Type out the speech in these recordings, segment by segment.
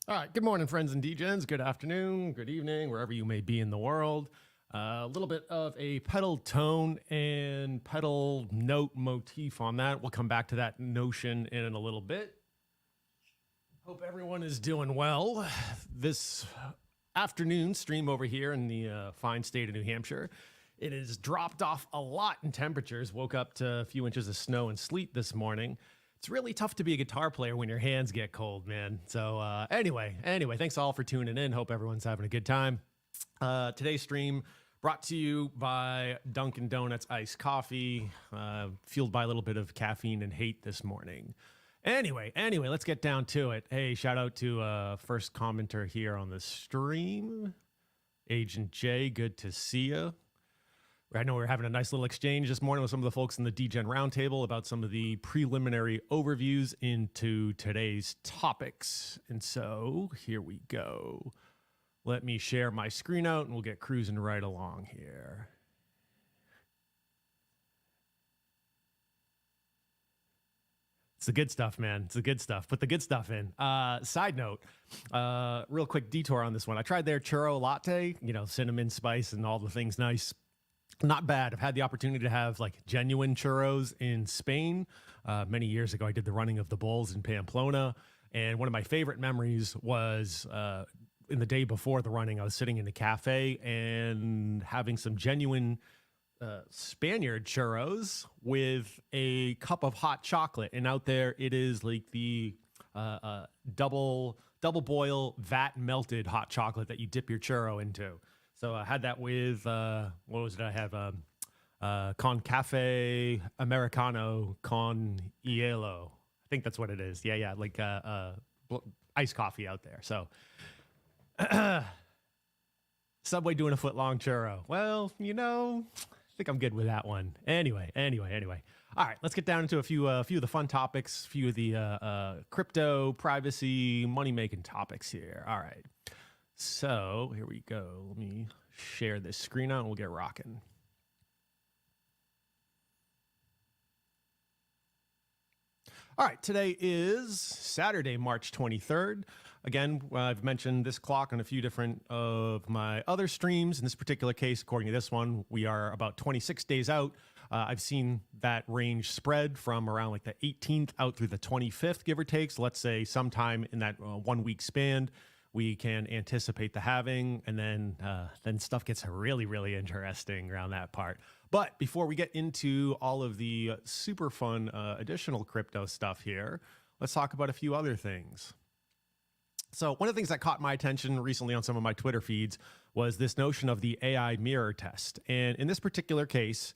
All right. Good morning, friends and DJs. Good afternoon, good evening, wherever you may be in the world. A little bit of a pedal tone and pedal note motif on that. We'll come back to that notion in a little bit. Hope everyone is doing well. This afternoon stream over here in the fine state of New Hampshire, it has dropped off a lot in temperatures. Woke up to a few inches of snow and sleet this morning. It's really tough to be a guitar player when your hands get cold, man. So anyway, thanks all for tuning in. Hope everyone's having a good time. Today's stream brought to you by Dunkin' Donuts iced coffee, fueled by a little bit of caffeine and hate this morning. Anyway, let's get down to it. Hey, shout out to first commenter here on the stream, Agent J. Good to see you. I know we're having a nice little exchange this morning with some of the folks in the DGen Roundtable about some of the preliminary overviews into today's topics. And so here we go. Let me share my screen out and we'll get cruising right along here. It's the good stuff, man. It's the good stuff. Put the good stuff in. Side note, real quick detour on this one. I tried their churro latte, cinnamon spice and all the things nice. Not bad. I've had the opportunity to have like genuine churros in Spain. Many years ago, I did the running of the bulls in Pamplona. And one of my favorite memories was in the day before the running, I was sitting in a cafe and having some genuine Spaniard churros with a cup of hot chocolate. And out there, it is like the double boil vat melted hot chocolate that you dip your churro into. So I had that with, what was it I have? Con Cafe Americano con Hielo. I think that's what it is. Yeah, like iced coffee out there. So Subway doing a foot-long churro. Well, I think I'm good with that one. Anyway. All right, let's get down into a few of the fun topics, a few of the crypto, privacy, money-making topics here. All right. So here we go. Let me share this screen out and we'll get rocking. All right, today is Saturday, March 23rd. Again, I've mentioned this clock on a few different of my other streams. In this particular case, according to this one, we are about 26 days out. I've seen that range spread from around like the 18th out through the 25th, give or take. So let's say sometime in that 1 week span, we can anticipate the halving, and then stuff gets really, really interesting around that part. But before we get into all of the super fun additional crypto stuff here, let's talk about a few other things. So one of the things that caught my attention recently on some of my Twitter feeds was this notion of the AI mirror test. And in this particular case,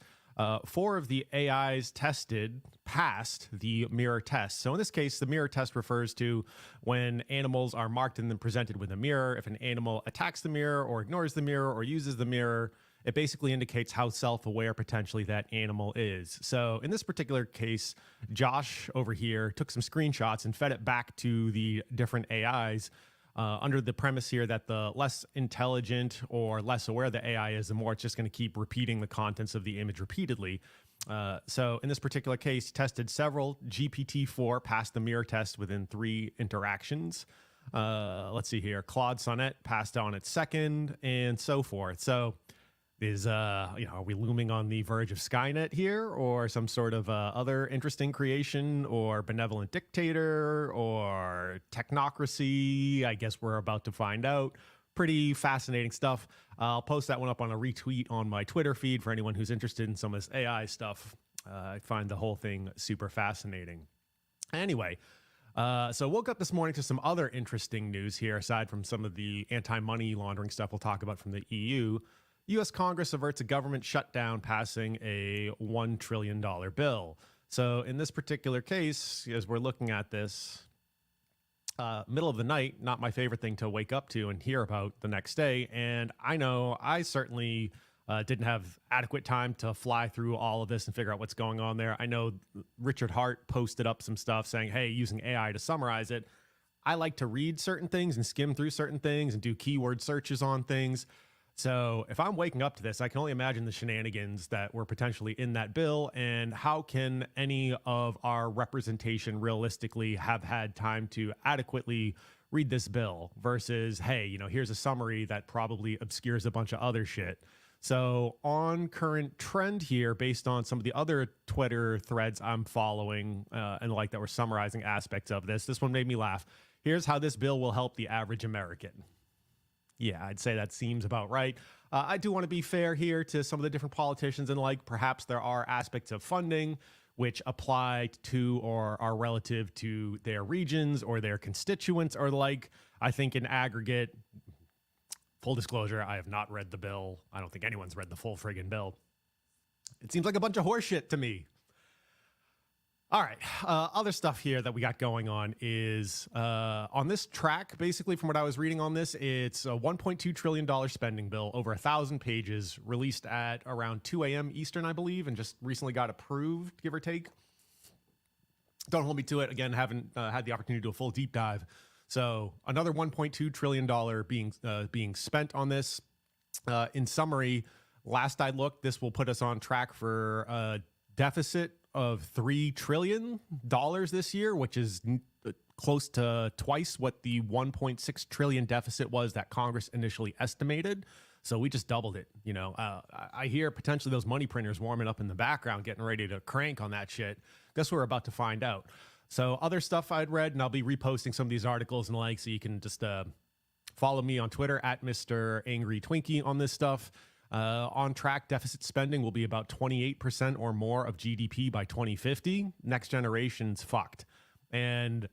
4 of the AIs tested passed the mirror test. So in this case, the mirror test refers to when animals are marked and then presented with a mirror. If an animal attacks the mirror or ignores the mirror or uses the mirror, it basically indicates how self-aware potentially that animal is. So in this particular case, Josh over here took some screenshots and fed it back to the different AIs under the premise here that the less intelligent or less aware the AI is, the more it's just going to keep repeating the contents of the image repeatedly. So in this particular case, tested several. GPT-4 passed the mirror test within 3 interactions. Let's see here. Claude Sonnet passed on its second, and so forth. So are we looming on the verge of Skynet here, or some sort of other interesting creation, or benevolent dictator, or technocracy? I guess we're about to find out. Pretty fascinating stuff. I'll post that one up on a retweet on my Twitter feed for anyone who's interested in some of this AI stuff. I find the whole thing super fascinating. Anyway, so woke up this morning to some other interesting news here, aside from some of the anti-money laundering stuff we'll talk about from the EU. U.S. Congress averts a government shutdown, passing a $1 trillion bill. So in this particular case, as we're looking at this, middle of the night, not my favorite thing to wake up to and hear about the next day. And I know I certainly didn't have adequate time to fly through all of this and figure out what's going on there. I know Richard Hart posted up some stuff saying, hey, using AI to summarize it. I like to read certain things and skim through certain things and do keyword searches on things. So if I'm waking up to this, I can only imagine the shenanigans that were potentially in that bill, and how can any of our representation realistically have had time to adequately read this bill versus, hey, here's a summary that probably obscures a bunch of other shit. So on current trend here, based on some of the other Twitter threads I'm following and that were summarizing aspects of this one made me laugh. Here's how this bill will help the average American. Yeah, I'd say that seems about right. I do want to be fair here to some of the different politicians and perhaps there are aspects of funding which apply to or are relative to their regions or their constituents or I think in aggregate, full disclosure, I have not read the bill. I don't think anyone's read the full friggin' bill. It seems like a bunch of horseshit to me. All right. Other stuff here that we got going on is on this track, basically from what I was reading on this, it's a $1.2 trillion spending bill, over 1,000 pages, released at around 2 a.m. Eastern, I believe, and just recently got approved, give or take. Don't hold me to it. Again, haven't had the opportunity to do a full deep dive. So another $1.2 trillion being spent on this. In summary, last I looked, this will put us on track for a deficit of $3 trillion this year, which is close to twice what the $1.6 trillion deficit was that Congress initially estimated. So we just doubled it. I hear potentially those money printers warming up in the background, getting ready to crank on that shit. Guess we're about to find out. So other stuff I'd read, and I'll be reposting some of these articles and so you can just follow me on Twitter at Mr. Angry Twinkie on this stuff. On track, deficit spending will be about 28% or more of GDP by 2050. Next generation's fucked. And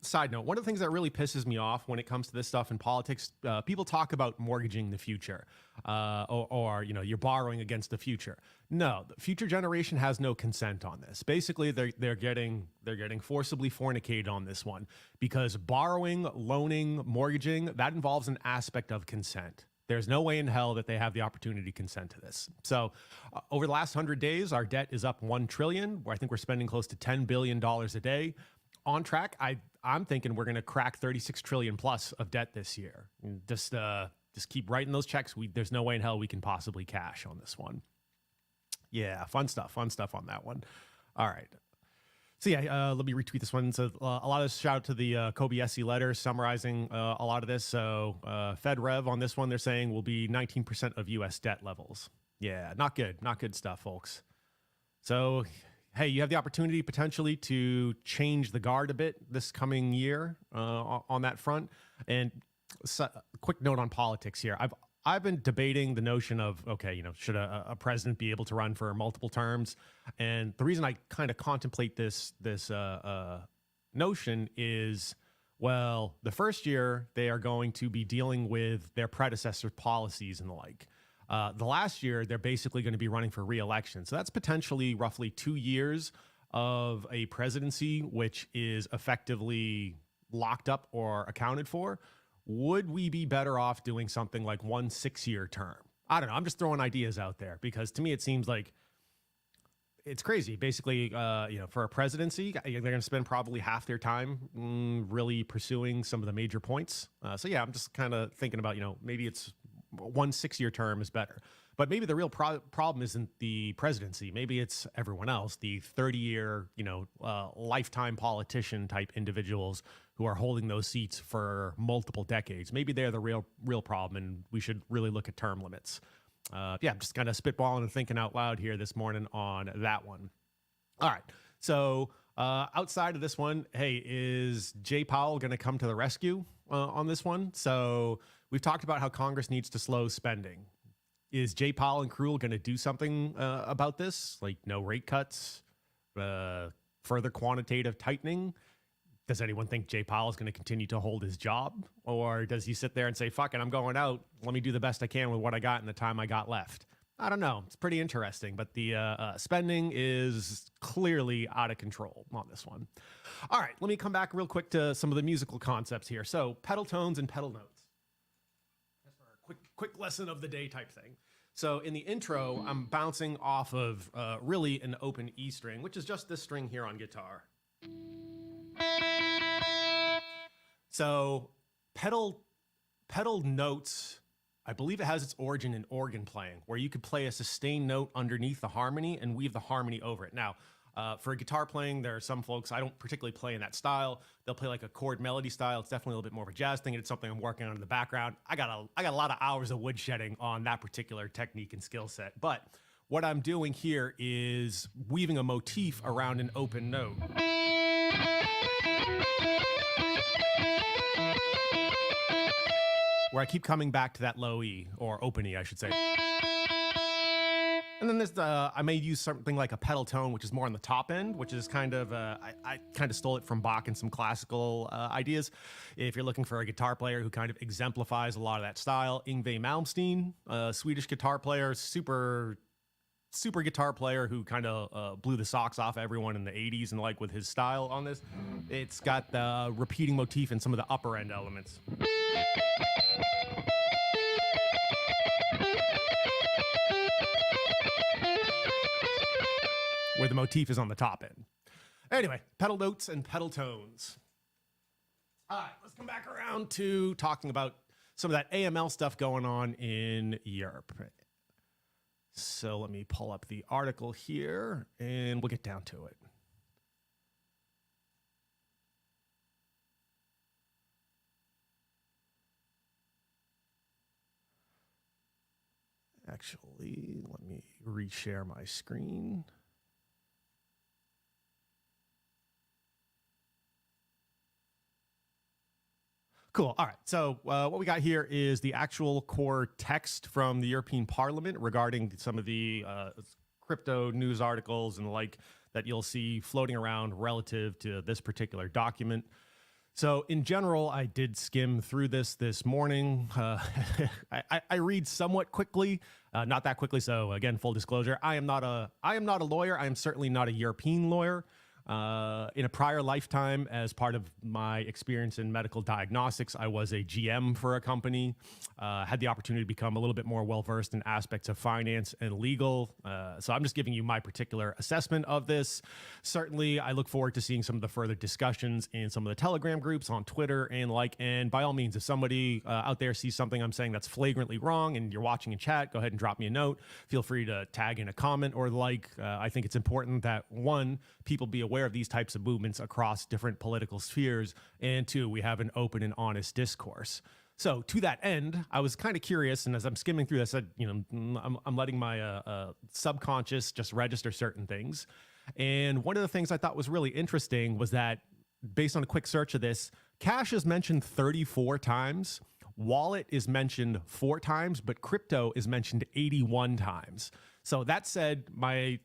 side note, one of the things that really pisses me off when it comes to this stuff in politics, people talk about mortgaging the future, or you're borrowing against the future. No, the future generation has no consent on this. Basically, they're getting forcibly fornicated on this one because borrowing, loaning, mortgaging, that involves an aspect of consent. There's no way in hell that they have the opportunity to consent to this. So over the last 100 days, our debt is up $1 trillion, where I think we're spending close to $10 billion a day. On track, I'm thinking we're going to crack 36 trillion plus of debt this year. And just keep writing those checks. There's no way in hell we can possibly cash on this one. Yeah, fun stuff on that one. All right. So yeah, let me retweet this one. So a lot of shout out to the Kobe SE letter summarizing a lot of this. So Fed Rev on this one, they're saying will be 19% of U.S. debt levels. Yeah, not good stuff, folks. So, hey, you have the opportunity potentially to change the guard a bit this coming year on that front. And so, quick note on politics here. I've been debating the notion of, okay, should a president be able to run for multiple terms? And the reason I kind of contemplate this notion is, well, the first year they are going to be dealing with their predecessor policies and the like. The last year, they're basically going to be running for re-election. So that's potentially roughly 2 years of a presidency, which is effectively locked up or accounted for. Would we be better off doing something like 1 6-year term? I don't know. I'm just throwing ideas out there because to me, it seems like it's crazy. Basically, for a presidency, they're going to spend probably half their time really pursuing some of the major points. So yeah, I'm just kind of thinking about, maybe it's 1 6-year term is better. But maybe the real problem isn't the presidency. Maybe it's everyone else, the 30-year, lifetime politician type individuals who are holding those seats for multiple decades. Maybe they're the real problem, and we should really look at term limits. I'm just kind of spitballing and thinking out loud here this morning on that one. All right. So outside of this one, hey, is Jay Powell going to come to the rescue on this one? So we've talked about how Congress needs to slow spending. Is Jay Powell and crew going to do something about this? Like no rate cuts, further quantitative tightening? Does anyone think Jay Powell is going to continue to hold his job? Or does he sit there and say, fuck it, I'm going out. Let me do the best I can with what I got and the time I got left? I don't know. It's pretty interesting. But the spending is clearly out of control on this one. All right, let me come back real quick to some of the musical concepts here. So pedal tones and pedal notes. Just for a quick lesson of the day type thing. So in the intro, I'm bouncing off of really an open E string, which is just this string here on guitar. So pedal notes, I believe it has its origin in organ playing, where you could play a sustained note underneath the harmony and weave the harmony over it. Now, For guitar playing, there are some folks, I don't particularly play in that style. They'll play like a chord melody style. It's definitely a little bit more of a jazz thing. It's something I'm working on in the background. I got a lot of hours of woodshedding on that particular technique and skill set. But what I'm doing here is weaving a motif around an open note. Where I keep coming back to that low E, or open E, I should say. And then there's I may use something like a pedal tone, which is more on the top end, which is kind of, I kind of stole it from Bach and some classical ideas. If you're looking for a guitar player who kind of exemplifies a lot of that style, Yngwie Malmsteen, a Swedish guitar player, super guitar player who kind of blew the socks off everyone in the 80s and like with his style on this. It's got the repeating motif and some of the upper end elements. Where the motif is on the top end. Anyway, pedal notes and pedal tones. All right, let's come back around to talking about some of that AML stuff going on in Europe. So let me pull up the article here and we'll get down to it. Actually, let me reshare my screen. Cool. All right. So what we got here is the actual core text from the European Parliament regarding some of the crypto news articles and the like that you'll see floating around relative to this particular document. So in general, I did skim through this morning. I read somewhat quickly, not that quickly. So again, full disclosure, I am not a lawyer. I am certainly not a European lawyer. In a prior lifetime, as part of my experience in medical diagnostics, I was a GM for a company, had the opportunity to become a little bit more well-versed in aspects of finance and legal. So I'm just giving you my particular assessment of this. Certainly, I look forward to seeing some of the further discussions in some of the Telegram groups on Twitter and like, and by all means, if somebody out there sees something I'm saying that's flagrantly wrong and you're watching in chat, go ahead and drop me a note. Feel free to tag in a comment or the like. I think it's important that, one, people be aware of these types of movements across different political spheres, and two, we have an open and honest discourse. So to that end, I was kind of curious, and as I'm skimming through this, I'm letting my subconscious just register certain things. And one of the things I thought was really interesting was that, based on a quick search of this, cash is mentioned 34 times, wallet is mentioned 4 times, but crypto is mentioned 81 times. So that said, my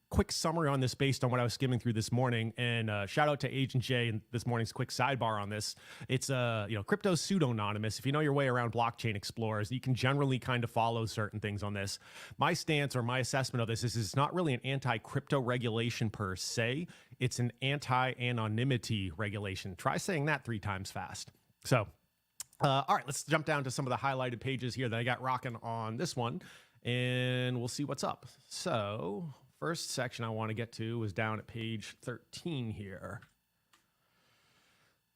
quick summary on this based on what I was skimming through this morning, and shout out to Agent J and this morning's quick sidebar on this. It's crypto pseudonymous. If you know your way around blockchain explorers, you can generally kind of follow certain things on this. My stance or my assessment of this is it's not really an anti-crypto regulation per se. It's an anti-anonymity regulation. Try saying that 3 times fast. So, all right, let's jump down to some of the highlighted pages here that I got rocking on this one, and we'll see what's up. So, first section I want to get to is down at page 13 here.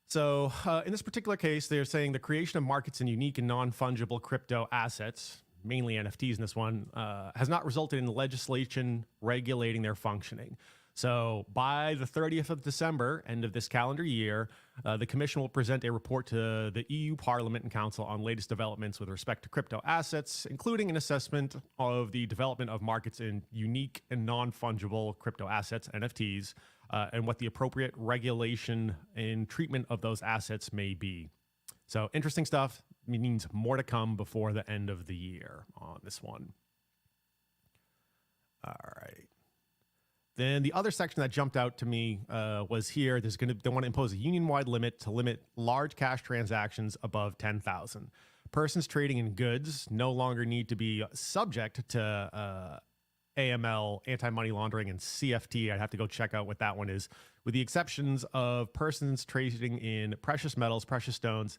So in this particular case, they're saying the creation of markets in unique and non-fungible crypto assets, mainly NFTs in this one, has not resulted in legislation regulating their functioning. So by the 30th of December, end of this calendar year, the Commission will present a report to the EU Parliament and Council on latest developments with respect to crypto assets, including an assessment of the development of markets in unique and non-fungible crypto assets, NFTs, and what the appropriate regulation and treatment of those assets may be. So interesting stuff. Means more to come before the end of the year on this one. All right. Then the other section that jumped out to me was here. They want to impose a union-wide limit to limit large cash transactions above 10,000. Persons trading in goods no longer need to be subject to AML, anti-money laundering, and CFT. I'd have to go check out what that one is, with the exceptions of persons trading in precious metals, precious stones,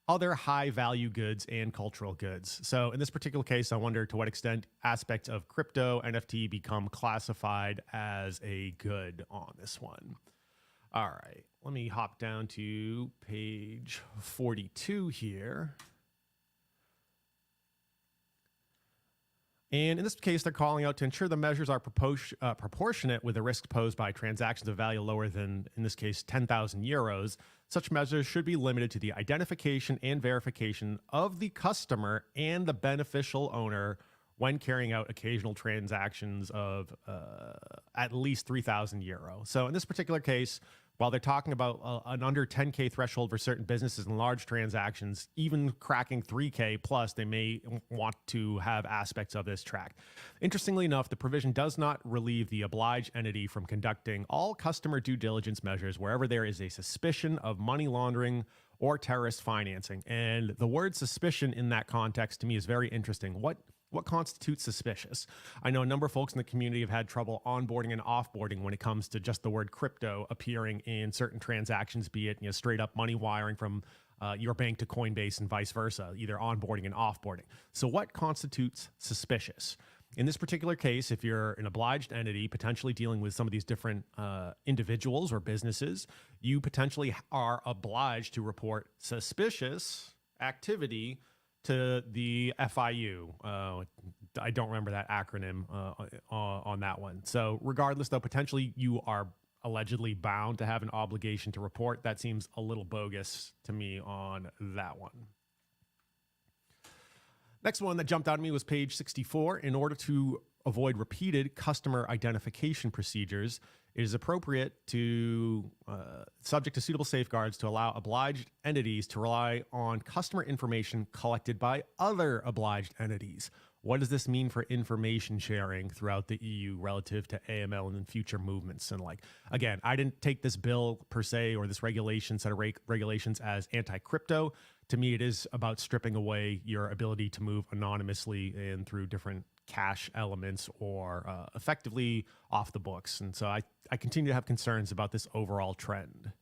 other high-value goods, and cultural goods. So in this particular case, I wonder to what extent aspects of crypto NFT become classified as a good on this one. All right, let me hop down to page 42 here. And in this case, they're calling out to ensure the measures are proportionate with the risk posed by transactions of value lower than, in this case, 10,000 euros. Such measures should be limited to the identification and verification of the customer and the beneficial owner when carrying out occasional transactions of at least 3,000 euro. So in this particular case, while they're talking about an under 10K threshold for certain businesses and large transactions, even cracking 3K plus, they may want to have aspects of this tracked. Interestingly enough, the provision does not relieve the obliged entity from conducting all customer due diligence measures wherever there is a suspicion of money laundering or terrorist financing. And the word suspicion in that context to me is very interesting. What constitutes suspicious? I know a number of folks in the community have had trouble onboarding and offboarding when it comes to just the word crypto appearing in certain transactions, be it straight up money wiring from your bank to Coinbase and vice versa, either onboarding and offboarding. So what constitutes suspicious? In this particular case, if you're an obliged entity potentially dealing with some of these different individuals or businesses, you potentially are obliged to report suspicious activity to the FIU. I don't remember that acronym on that one. So regardless, though, potentially you are allegedly bound to have an obligation to report. That seems a little bogus to me on that one. Next one that jumped out at me was page 64. In order to avoid repeated customer identification procedures, it is appropriate to, subject to suitable safeguards, to allow obliged entities to rely on customer information collected by other obliged entities. What does this mean for information sharing throughout the EU relative to AML and future movements? And again, I didn't take this bill per se or this set of regulations as anti-crypto. To me, it is about stripping away your ability to move anonymously and through different cash elements or effectively off the books. And so I continue to have concerns about this overall trend.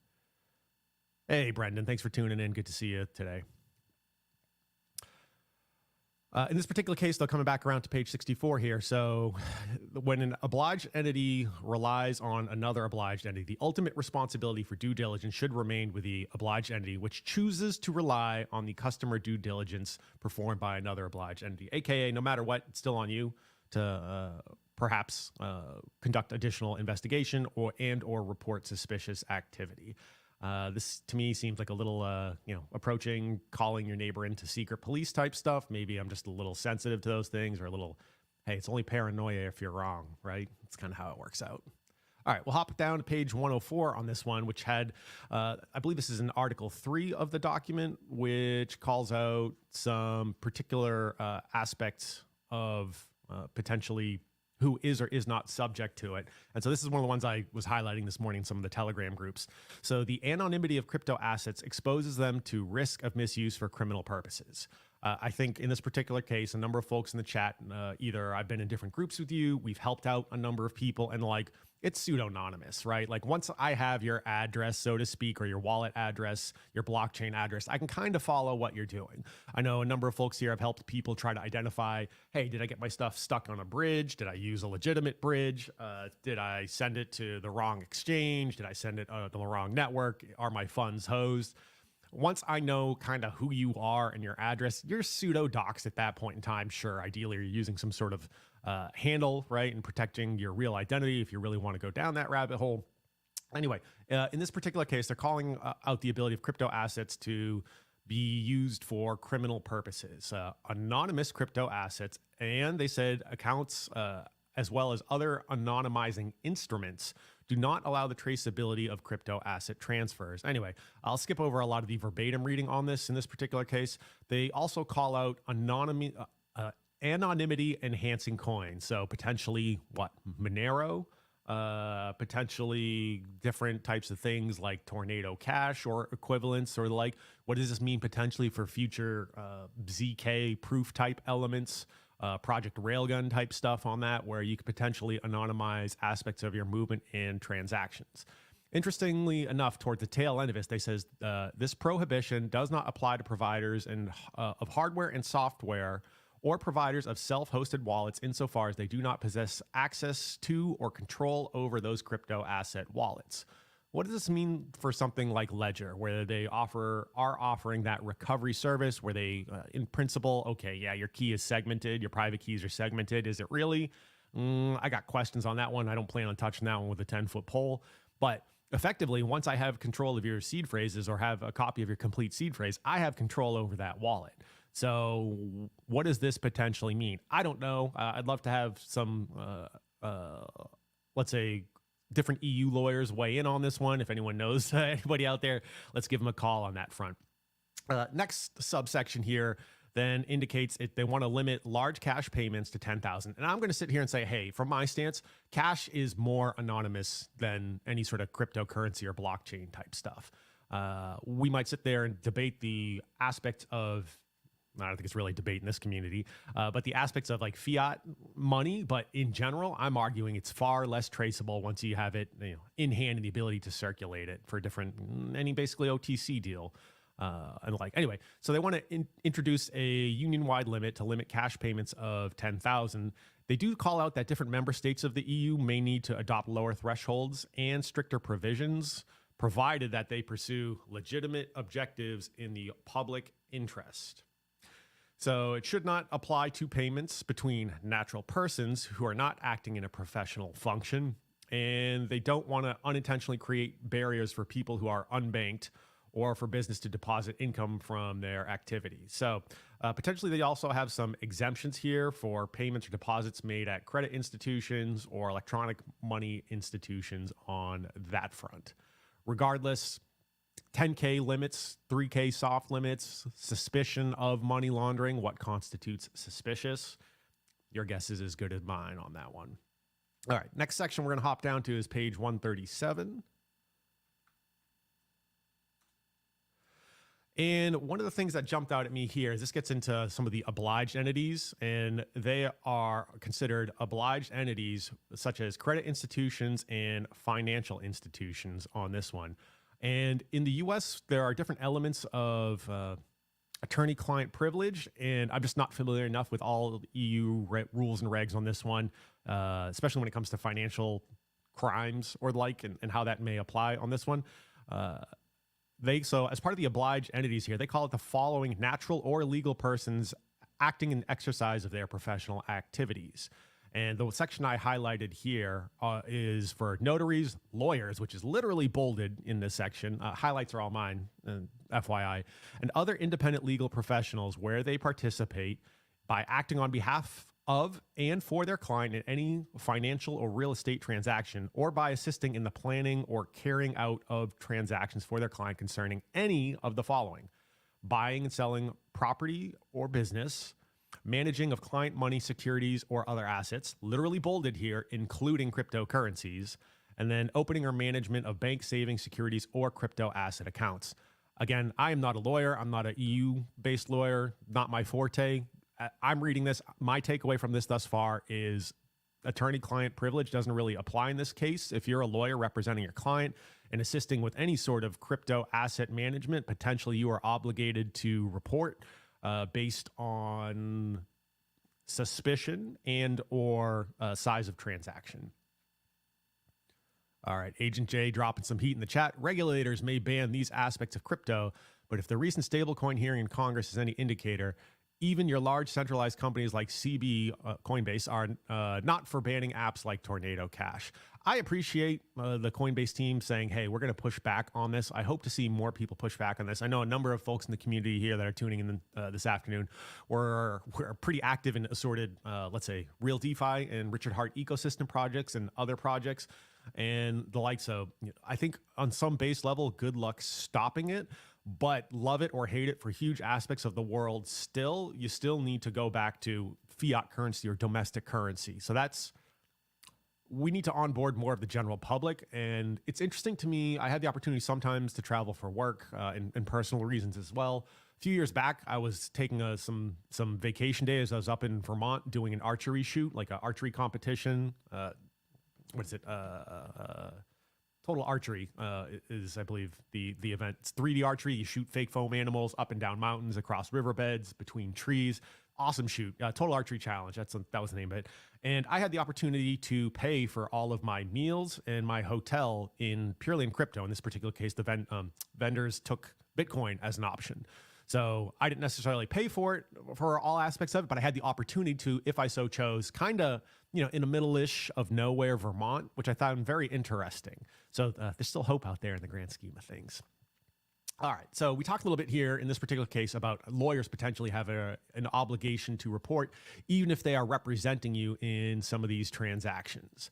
Hey, Brendan, thanks for tuning in. Good to see you today. In this particular case, though, coming back around to page 64 here. So when an obliged entity relies on another obliged entity, the ultimate responsibility for due diligence should remain with the obliged entity, which chooses to rely on the customer due diligence performed by another obliged entity. AKA, no matter what, it's still on you to perhaps conduct additional investigation or report suspicious activity. This to me seems like a little, approaching calling your neighbor into secret police type stuff. Maybe I'm just a little sensitive to those things, or a little, hey, it's only paranoia if you're wrong, right? It's kind of how it works out. All right, we'll hop down to page 104 on this one, which had, I believe this is in Article 3 of the document, which calls out some particular aspects of potentially who is or is not subject to it. And so this is one of the ones I was highlighting this morning in some of the Telegram groups. So the anonymity of crypto assets exposes them to risk of misuse for criminal purposes. I think in this particular case, a number of folks in the chat, either I've been in different groups with you, we've helped out a number of people, and it's pseudonymous, right? Once I have your address, so to speak, or your wallet address, your blockchain address, I can kind of follow what you're doing. I know a number of folks here have helped people try to identify, hey, did I get my stuff stuck on a bridge? Did I use a legitimate bridge? Did I send it to the wrong exchange? Did I send it to the wrong network? Are my funds hosed? Once I know kind of who you are and your address, you're pseudo-doxed at that point in time. Sure, ideally you're using some sort of handle, right, and protecting your real identity if you really want to go down that rabbit hole. Anyway, in this particular case, they're calling out the ability of crypto assets to be used for criminal purposes, anonymous crypto assets, and they said accounts as well as other anonymizing instruments do not allow the traceability of crypto asset transfers. Anyway, I'll skip over a lot of the verbatim reading on this in this particular case. They also call out anonymity enhancing coins. So potentially Monero, potentially different types of things like Tornado Cash or equivalents, or what does this mean potentially for future ZK proof type elements? Project Railgun type stuff on that, where you could potentially anonymize aspects of your movement and transactions. Interestingly enough, toward the tail end of this, they says this prohibition does not apply to providers of hardware and software or providers of self-hosted wallets insofar as they do not possess access to or control over those crypto asset wallets. What does this mean for something like Ledger, where they are offering that recovery service where they, in principle, okay, yeah, your key is segmented, your private keys are segmented. Is it really? I got questions on that one. I don't plan on touching that one with a 10-foot pole. But effectively, once I have control of your seed phrases or have a copy of your complete seed phrase, I have control over that wallet. So what does this potentially mean? I don't know. I'd love to have some, let's say, different EU lawyers weigh in on this one. If anyone knows anybody out there, let's give them a call on that front. Next subsection here then indicates they want to limit large cash payments to 10,000. And I'm going to sit here and say, hey, from my stance, cash is more anonymous than any sort of cryptocurrency or blockchain type stuff. We might sit there and debate the aspect of, I don't think it's really a debate in this community, but the aspects of like fiat money. But in general, I'm arguing it's far less traceable once you have it, in hand and the ability to circulate it for any basically OTC deal. Anyway, so they want to introduce a union-wide limit to limit cash payments of 10,000. They do call out that different member states of the EU may need to adopt lower thresholds and stricter provisions, provided that they pursue legitimate objectives in the public interest. So it should not apply to payments between natural persons who are not acting in a professional function, and they don't want to unintentionally create barriers for people who are unbanked or for business to deposit income from their activities. So potentially they also have some exemptions here for payments or deposits made at credit institutions or electronic money institutions on that front. Regardless, 10K limits, 3K soft limits, suspicion of money laundering, what constitutes suspicious? Your guess is as good as mine on that one. All right, next section we're going to hop down to is page 137. And one of the things that jumped out at me here is this gets into some of the obliged entities, and they are considered obliged entities such as credit institutions and financial institutions on this one. And in the US, there are different elements of attorney-client privilege, and I'm just not familiar enough with all EU rules and regs on this one, especially when it comes to financial crimes or the like, and how that may apply on this one. So as part of the obliged entities here, they call it the following natural or legal persons acting in exercise of their professional activities. And the section I highlighted here is for notaries, lawyers, which is literally bolded in this section. Highlights are all mine, FYI, and other independent legal professionals where they participate by acting on behalf of and for their client in any financial or real estate transaction, or by assisting in the planning or carrying out of transactions for their client concerning any of the following: buying and selling property or business, managing of client money, securities, or other assets, literally bolded here, including cryptocurrencies, and then opening or management of bank savings, securities, or crypto asset accounts. Again, I am not a lawyer. I'm not an EU-based lawyer, not my forte. I'm reading this. My takeaway from this thus far is attorney-client privilege doesn't really apply in this case. If you're a lawyer representing your client and assisting with any sort of crypto asset management, potentially you are obligated to report based on suspicion and or size of transaction. All right, Agent J dropping some heat in the chat. Regulators may ban these aspects of crypto, but if the recent stablecoin hearing in Congress is any indicator, even your large centralized companies like Coinbase are not for banning apps like Tornado Cash. I appreciate the Coinbase team saying, hey, we're going to push back on this. I hope to see more people push back on this. I know a number of folks in the community here that are tuning in this afternoon were pretty active in assorted, let's say, real DeFi and Richard Hart ecosystem projects and other projects and the like. So I think on some base level, good luck stopping it. But love it or hate it for huge aspects of the world, you still need to go back to fiat currency or domestic currency. So we need to onboard more of the general public. And it's interesting to me. I had the opportunity sometimes to travel for work and personal reasons as well. A few years back, I was taking some vacation days. I was up in Vermont doing an archery shoot, like an archery competition. What is it? Total Archery is, I believe, the event. It's 3D archery. You shoot fake foam animals up and down mountains, across riverbeds, between trees. awesome shoot, Total Archery Challenge. That was the name of it. And I had the opportunity to pay for all of my meals and my hotel purely in crypto. In this particular case, the vendors took Bitcoin as an option. So I didn't necessarily pay for it for all aspects of it, but I had the opportunity to, if I so chose, kind of, in the middle-ish of nowhere, Vermont, which I found very interesting. So there's still hope out there in the grand scheme of things. All right, so we talked a little bit here in this particular case about lawyers potentially have an obligation to report, even if they are representing you in some of these transactions.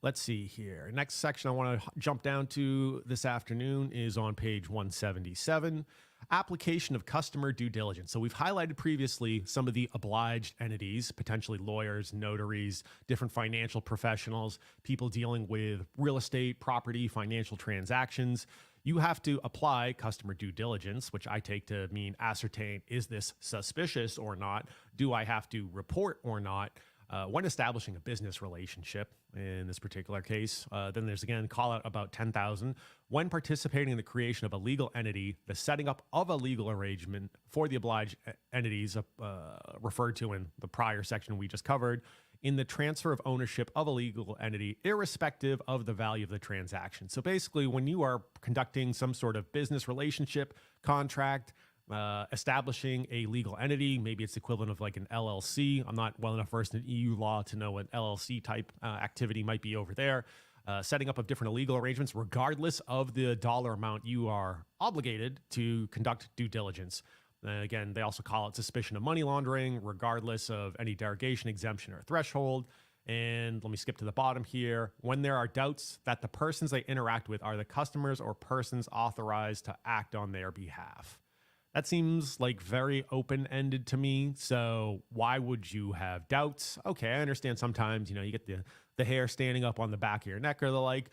Let's see here. Next section I want to jump down to this afternoon is on page 177, application of customer due diligence. So we've highlighted previously some of the obliged entities, potentially lawyers, notaries, different financial professionals, people dealing with real estate, property, financial transactions. You have to apply customer due diligence, which I take to mean ascertain, is this suspicious or not? Do I have to report or not? When establishing a business relationship, in this particular case, then there's again call out about 10,000. When participating in the creation of a legal entity, the setting up of a legal arrangement for the obliged entities referred to in the prior section we just covered, in the transfer of ownership of a legal entity, irrespective of the value of the transaction. So basically, when you are conducting some sort of business relationship, contract, establishing a legal entity, maybe it's equivalent of like an LLC. I'm not well enough versed in EU law to know what LLC type activity might be over there. Setting up of different legal arrangements, regardless of the dollar amount you are obligated to conduct due diligence. Again, they also call it suspicion of money laundering, regardless of any derogation, exemption, or threshold. And let me skip to the bottom here. When there are doubts that the persons they interact with are the customers or persons authorized to act on their behalf. That seems like very open-ended to me. So why would you have doubts? Okay, I understand sometimes, you get the hair standing up on the back of your neck or the like.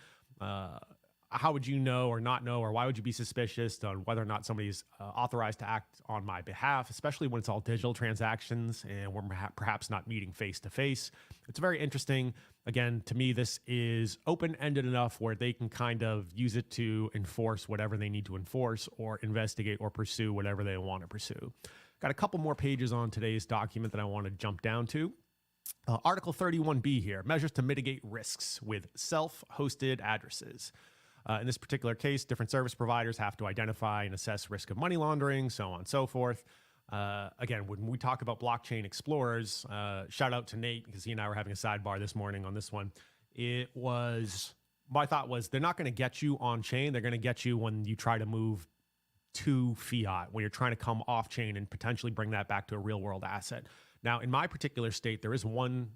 How would you know or not know, or why would you be suspicious on whether or not somebody's authorized to act on my behalf, especially when it's all digital transactions and we're perhaps not meeting face-to-face? It's very interesting. Again, to me, this is open-ended enough where they can kind of use it to enforce whatever they need to enforce or investigate or pursue whatever they want to pursue. Got a couple more pages on today's document that I want to jump down to. Article 31B here, measures to mitigate risks with self-hosted addresses. In this particular case, different service providers have to identify and assess risk of money laundering, so on and so forth. Again, when we talk about blockchain explorers, shout out to Nate because he and I were having a sidebar this morning on this one. My thought was they're not going to get you on chain. They're going to get you when you try to move to fiat, when you're trying to come off chain and potentially bring that back to a real world asset. Now, in my particular state, there is one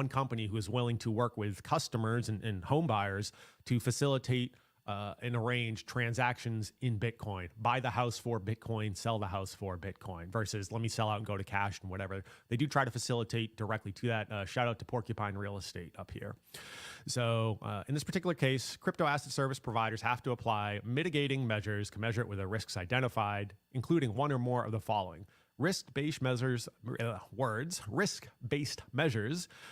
company who is willing to work with customers and home buyers to facilitate and arrange transactions in Bitcoin. Buy the house for Bitcoin, sell the house for Bitcoin, versus let me sell out and go to cash and whatever. They do try to facilitate directly to that. Shout out to Porcupine Real Estate up here. So in this particular case, crypto asset service providers have to apply mitigating measures commensurate with the risks identified, including one or more of the following. Risk-based measures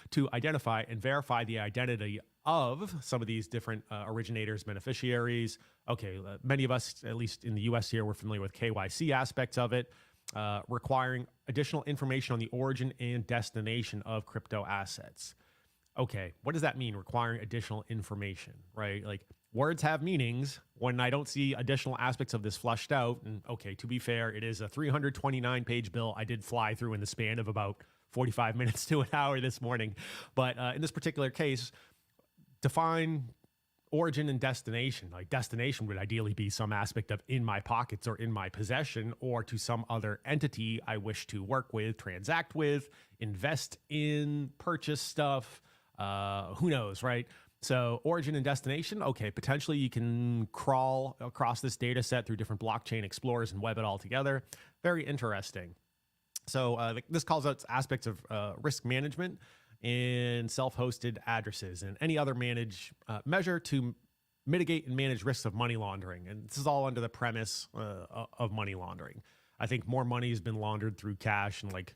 to identify and verify the identity of some of these different originators, beneficiaries. Okay, many of us, at least in the US here, we're familiar with KYC aspects of it, requiring additional information on the origin and destination of crypto assets. Okay, what does that mean, requiring additional information, right? Like, words have meanings. When I don't see additional aspects of this flushed out, and okay, to be fair, it is a 329-page bill I did fly through in the span of about 45 minutes to an hour this morning. But in this particular case, define origin and destination. Like, destination would ideally be some aspect of in my pockets or in my possession, or to some other entity I wish to work with, transact with, invest in, purchase stuff. Who knows, right? So origin and destination, okay, potentially you can crawl across this data set through different blockchain explorers and web it all together. Very interesting. So this calls out aspects of risk management and self-hosted addresses and any other measure to mitigate and manage risks of money laundering. And this is all under the premise of money laundering. I think more money has been laundered through cash, and like,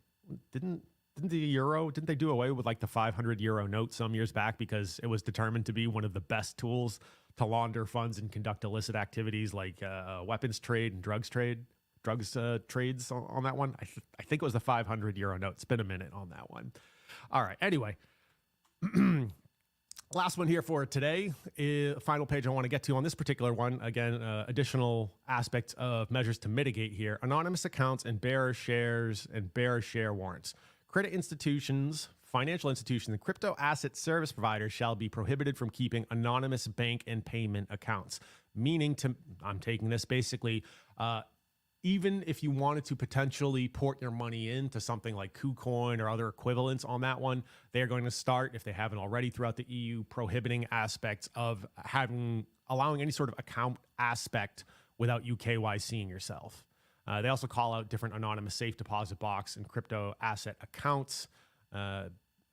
didn't they do away with like the 500 euro note some years back because it was determined to be one of the best tools to launder funds and conduct illicit activities like weapons trade and drugs trade? drugs trades on that one. I think it was the 500 euro note. It's been a minute on that one. All right. Anyway, last one here for today is final page I want to get to on this particular one. Again, additional aspects of measures to mitigate here. Anonymous accounts and bearer shares and bearer share warrants. Credit institutions, financial institutions, and crypto asset service providers shall be prohibited from keeping anonymous bank and payment accounts. Meaning I'm taking this basically, even if you wanted to potentially port your money into something like KuCoin or other equivalents on that one, they're going to start, if they haven't already throughout the EU, prohibiting aspects of allowing any sort of account aspect without you KYCing yourself. They also call out different anonymous safe deposit box and crypto asset accounts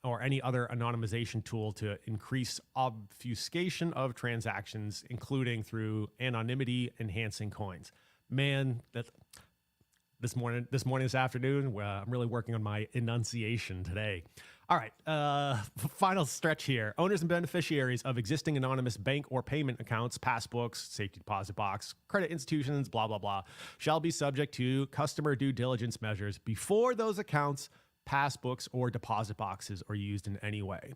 or any other anonymization tool to increase obfuscation of transactions, including through anonymity enhancing coins. Man, this afternoon, I'm really working on my enunciation today. All right, final stretch here. Owners and beneficiaries of existing anonymous bank or payment accounts, passbooks, safety deposit box, credit institutions, blah, blah, blah, shall be subject to customer due diligence measures before those accounts, passbooks, or deposit boxes are used in any way.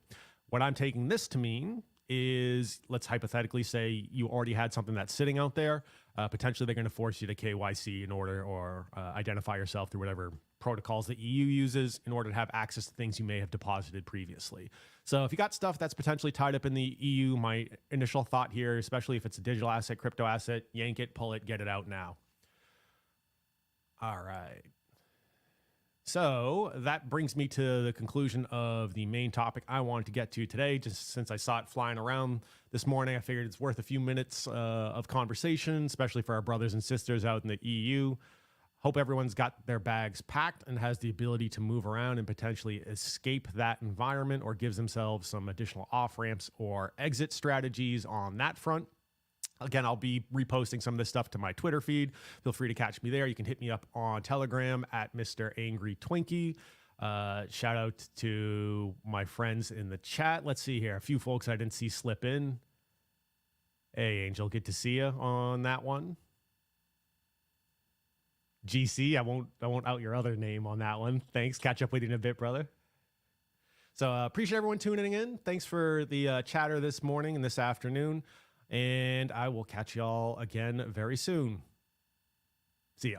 What I'm taking this to mean is, let's hypothetically say you already had something that's sitting out there. Potentially they're going to force you to KYC in order, or identify yourself through whatever protocols the EU uses in order to have access to things you may have deposited previously. So if you got stuff that's potentially tied up in the EU, my initial thought here, especially if it's a digital asset, crypto asset, yank it, pull it, get it out now. All right. So that brings me to the conclusion of the main topic I wanted to get to today. Just since I saw it flying around this morning, I figured it's worth a few minutes of conversation, especially for our brothers and sisters out in the EU. Hope everyone's got their bags packed and has the ability to move around and potentially escape that environment, or gives themselves some additional off-ramps or exit strategies on that front. Again, I'll be reposting some of this stuff to my Twitter feed. Feel free to catch me there. You can hit me up on Telegram at Mr. Angry Twinkie. Shout out to my friends in the chat. Let's see here. A few folks I didn't see slip in. Hey, Angel, good to see you on that one. GC, I won't out your other name on that one. Thanks. Catch up with you in a bit, brother. So appreciate everyone tuning in. Thanks for the chatter this morning and this afternoon. And I will catch y'all again very soon. See ya.